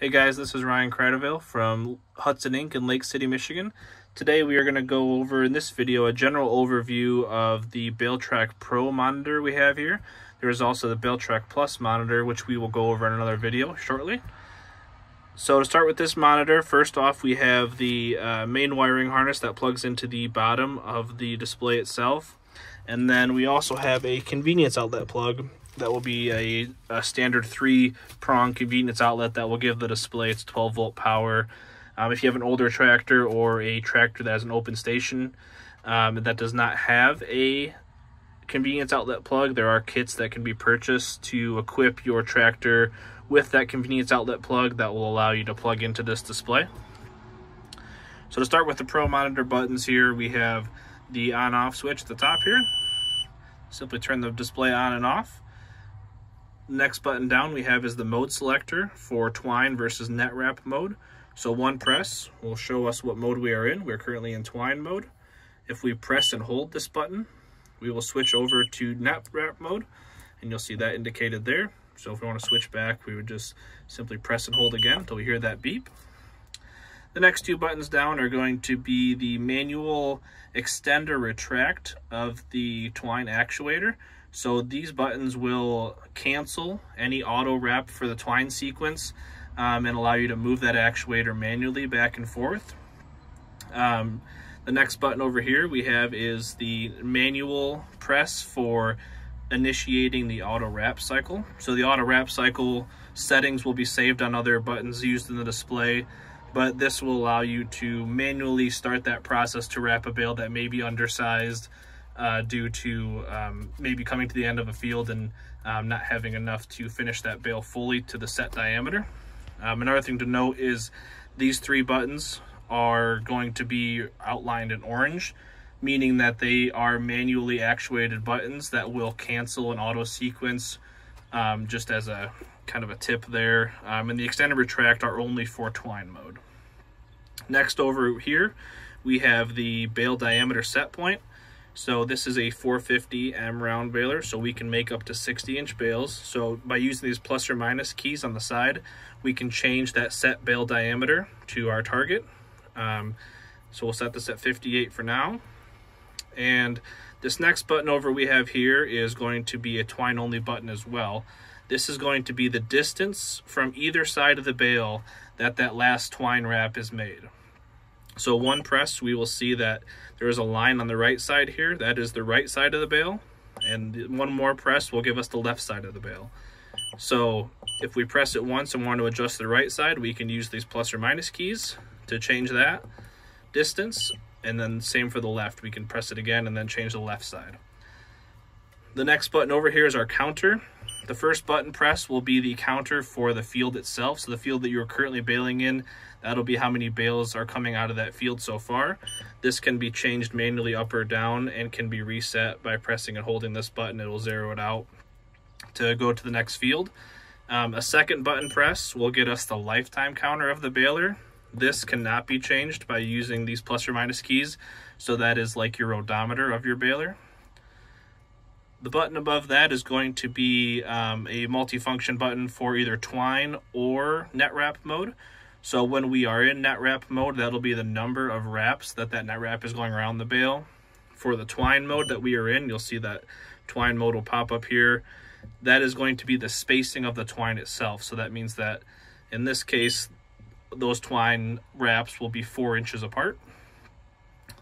Hey guys, this is Ryan Cradaville from Hudson Inc. in Lake City, Michigan. Today we are going to go over in this video a general overview of the BaleTrak Pro monitor we have here. There is also the BaleTrak Plus monitor, which we will go over in another video shortly. So to start with this monitor, first off we have the main wiring harness that plugs into the bottom of the display itself. And then we also have a convenience outlet plug that will be a standard 3-prong convenience outlet that will give the display its 12-volt power. If you have an older tractor or a tractor that has an open station that does not have a convenience outlet plug, there are kits that can be purchased to equip your tractor with that convenience outlet plug that will allow you to plug into this display. So to start with the Pro monitor buttons here, we have the on-off switch at the top here. Simply turn the display on and off. Next button down we have is the mode selector for Twine versus net wrap mode. So one press will show us what mode we are in. We're currently in Twine mode. If we press and hold this button, we will switch over to net wrap mode, and you'll see that indicated there. So if we want to switch back, we would just simply press and hold again until we hear that beep. The next two buttons down are going to be the manual extend or retract of the Twine actuator. So these buttons will cancel any auto wrap for the Twine sequence and allow you to move that actuator manually back and forth. The next button over here we have is the manual press for initiating the auto wrap cycle. So the auto wrap cycle settings will be saved on other buttons used in the display, but this will allow you to manually start that process to wrap a bale that may be undersized due to maybe coming to the end of a field and not having enough to finish that bale fully to the set diameter. Another thing to note is these three buttons are going to be outlined in orange, meaning that they are manually actuated buttons that will cancel an auto sequence, just as a kind of a tip there. And the extend and retract are only for Twine mode. Next over here we have the bale diameter set point. So this is a 450 M round baler, so we can make up to 60-inch bales. So by using these plus or minus keys on the side, we can change that set bale diameter to our target. So we'll set this at 58 for now. And this next button over we have here is going to be a Twine only button as well. This is going to be the distance from either side of the bale that last Twine wrap is made. So one press, we will see that there is a line on the right side here. That is the right side of the bale. And one more press will give us the left side of the bale. So if we press it once and want to adjust the right side, we can use these plus or minus keys to change that distance. And then same for the left. We can press it again and then change the left side. The next button over here is our counter. The first button press will be the counter for the field itself. So the field that you're currently baling in, that'll be how many bales are coming out of that field so far. This can be changed manually up or down and can be reset by pressing and holding this button. It will zero it out to go to the next field. A second button press will get us the lifetime counter of the baler. This cannot be changed by using these plus or minus keys. So that is like your odometer of your baler. The button above that is going to be a multifunction button for either Twine or net wrap mode. So when we are in net wrap mode, that'll be the number of wraps that net wrap is going around the bale. For the Twine mode that we are in, you'll see that Twine mode will pop up here. That is going to be the spacing of the Twine itself. So that means that in this case, those Twine wraps will be 4 inches apart.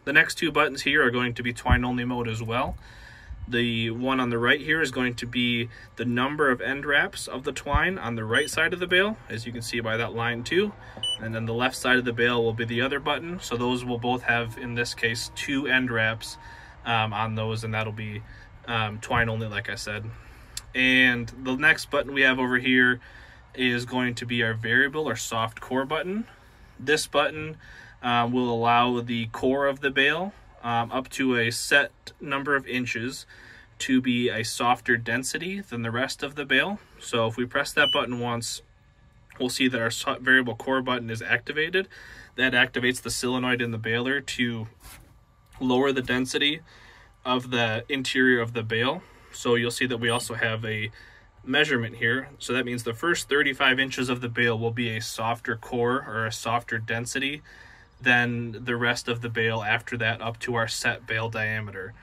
The next two buttons here are going to be Twine only mode as well. The one on the right here is going to be the number of end wraps of the Twine on the right side of the bale, as you can see by that line too. And then the left side of the bale will be the other button. So those will both have, in this case, 2 end wraps on those, and that'll be Twine only, like I said. And the next button we have over here is going to be our variable or soft core button. This button will allow the core of the bale up to a set number of inches to be a softer density than the rest of the bale. So if we press that button once, we'll see that our variable core button is activated. That activates the solenoid in the baler to lower the density of the interior of the bale. So you'll see that we also have a measurement here. So that means the first 35 inches of the bale will be a softer core or a softer density than the rest of the bale after that up to our set bale diameter.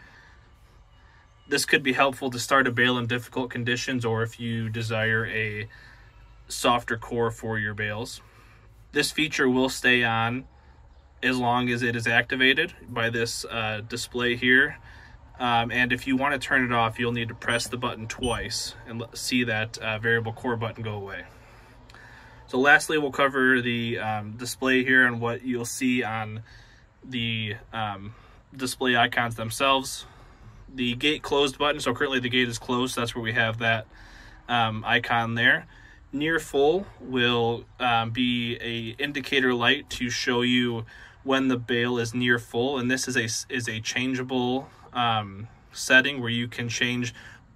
This could be helpful to start a bale in difficult conditions or if you desire a softer core for your bales. This feature will stay on as long as it is activated by this display here. And if you want to turn it off, you'll need to press the button twice and see that variable core button go away. So lastly, we'll cover the display here and what you'll see on the display icons themselves. The gate closed button, so currently the gate is closed, so that's where we have that icon there. Near full will be a indicator light to show you when the bale is near full, and this is a changeable setting where you can change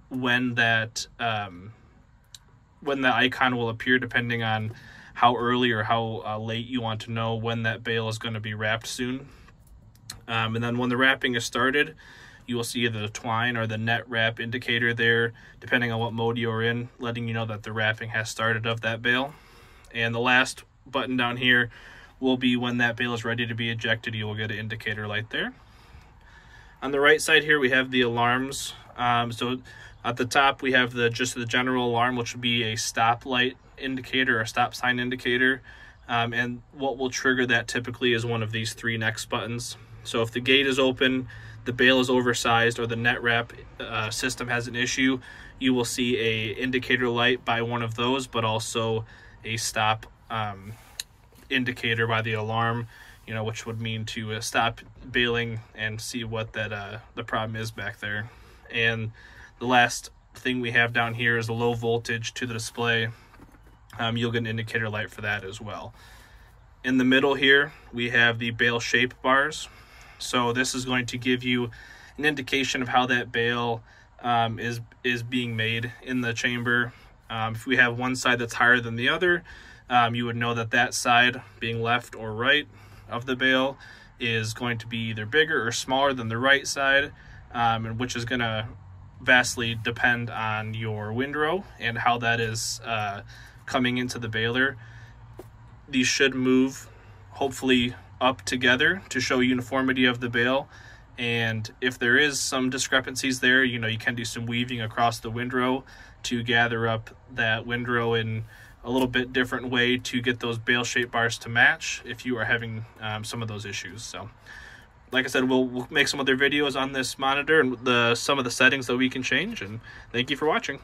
when that icon will appear depending on how early or how late you want to know when that bale is going to be wrapped soon. And then when the wrapping is started, you will see the twine or the net wrap indicator there, depending on what mode you're in, letting you know that the wrapping has started of that bale. And the last button down here will be when that bale is ready to be ejected. You will get an indicator light there. On the right side here, we have the alarms. So at the top, we have just the general alarm, which would be a stop light indicator or stop sign indicator. And what will trigger that typically is one of these three next buttons. So if the gate is open, the bale is oversized, or the net wrap system has an issue, you will see a indicator light by one of those, but also a stop indicator by the alarm, which would mean to stop baling and see what that the problem is back there. And the last thing we have down here is a low voltage to the display. You'll get an indicator light for that as well. In the middle here, we have the bale shape bars. So this is going to give you an indication of how that bale is being made in the chamber. If we have one side that's higher than the other, you would know that side, being left or right of the bale, is going to be either bigger or smaller than the right side, and which is going to vastly depend on your windrow and how that is coming into the baler. These should move, hopefully, up together to show uniformity of the bale. And if there is some discrepancies there, you can do some weaving across the windrow to gather up that windrow in a little bit different way to get those bale shape bars to match if you are having some of those issues. So like I said, we'll make some other videos on this monitor and some of the settings that we can change. And thank you for watching.